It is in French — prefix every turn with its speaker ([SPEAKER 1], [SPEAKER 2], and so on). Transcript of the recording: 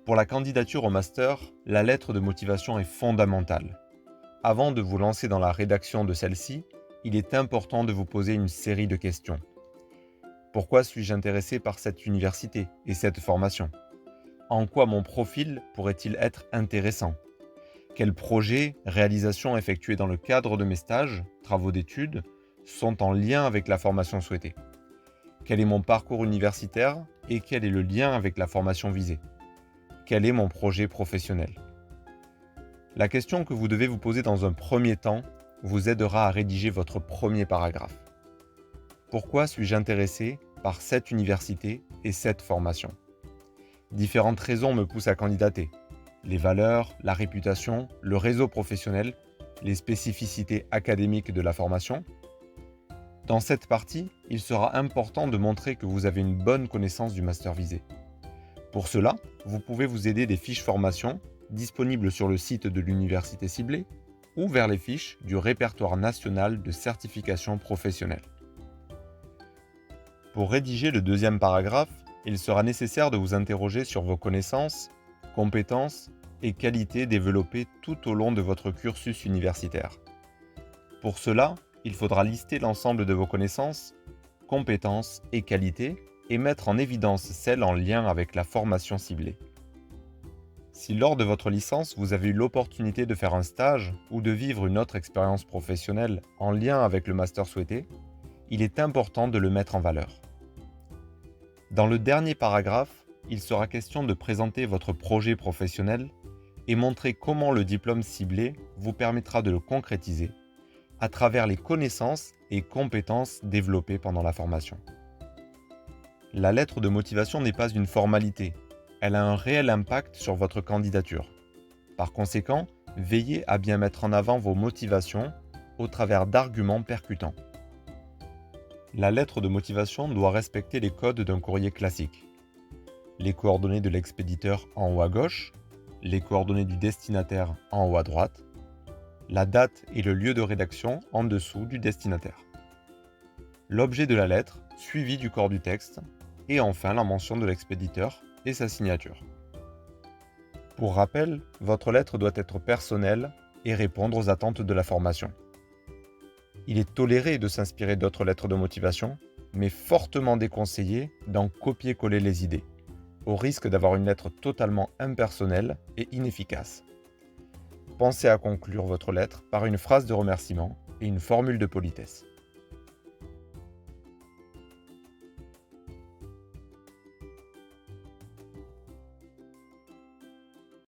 [SPEAKER 1] Pour la candidature au master, la lettre de motivation est fondamentale. Avant de vous lancer dans la rédaction de celle-ci, il est important de vous poser une série de questions. Pourquoi suis-je intéressé par cette université et cette formation? En quoi mon profil pourrait-il être intéressant? Quels projets, réalisations effectuées dans le cadre de mes stages, travaux d'études, sont en lien avec la formation souhaitée? Quel est mon parcours universitaire et quel est le lien avec la formation visée? Quel est mon projet professionnel? La question que vous devez vous poser dans un premier temps vous aidera à rédiger votre premier paragraphe. Pourquoi suis-je intéressé par cette université et cette formation? Différentes raisons me poussent à candidater. Les valeurs, la réputation, le réseau professionnel, les spécificités académiques de la formation. Dans cette partie, il sera important de montrer que vous avez une bonne connaissance du master visé. Pour cela, vous pouvez vous aider des fiches formation disponibles sur le site de l'université ciblée ou vers les fiches du répertoire national de certification professionnelle. Pour rédiger le deuxième paragraphe, il sera nécessaire de vous interroger sur vos connaissances, compétences et qualités développées tout au long de votre cursus universitaire. Pour cela, il faudra lister l'ensemble de vos connaissances, compétences et qualités et mettre en évidence celles en lien avec la formation ciblée. Si lors de votre licence, vous avez eu l'opportunité de faire un stage ou de vivre une autre expérience professionnelle en lien avec le master souhaité, il est important de le mettre en valeur. Dans le dernier paragraphe, il sera question de présenter votre projet professionnel et montrer comment le diplôme ciblé vous permettra de le concrétiser à travers les connaissances et compétences développées pendant la formation. La lettre de motivation n'est pas une formalité, elle a un réel impact sur votre candidature. Par conséquent, veillez à bien mettre en avant vos motivations au travers d'arguments percutants. La lettre de motivation doit respecter les codes d'un courrier classique. Les coordonnées de l'expéditeur en haut à gauche, les coordonnées du destinataire en haut à droite, la date et le lieu de rédaction en dessous du destinataire. L'objet de la lettre, suivi du corps du texte, et enfin la mention de l'expéditeur et sa signature. Pour rappel, votre lettre doit être personnelle et répondre aux attentes de la formation. Il est toléré de s'inspirer d'autres lettres de motivation, mais fortement déconseillé d'en copier-coller les idées, au risque d'avoir une lettre totalement impersonnelle et inefficace. Pensez à conclure votre lettre par une phrase de remerciement et une formule de politesse.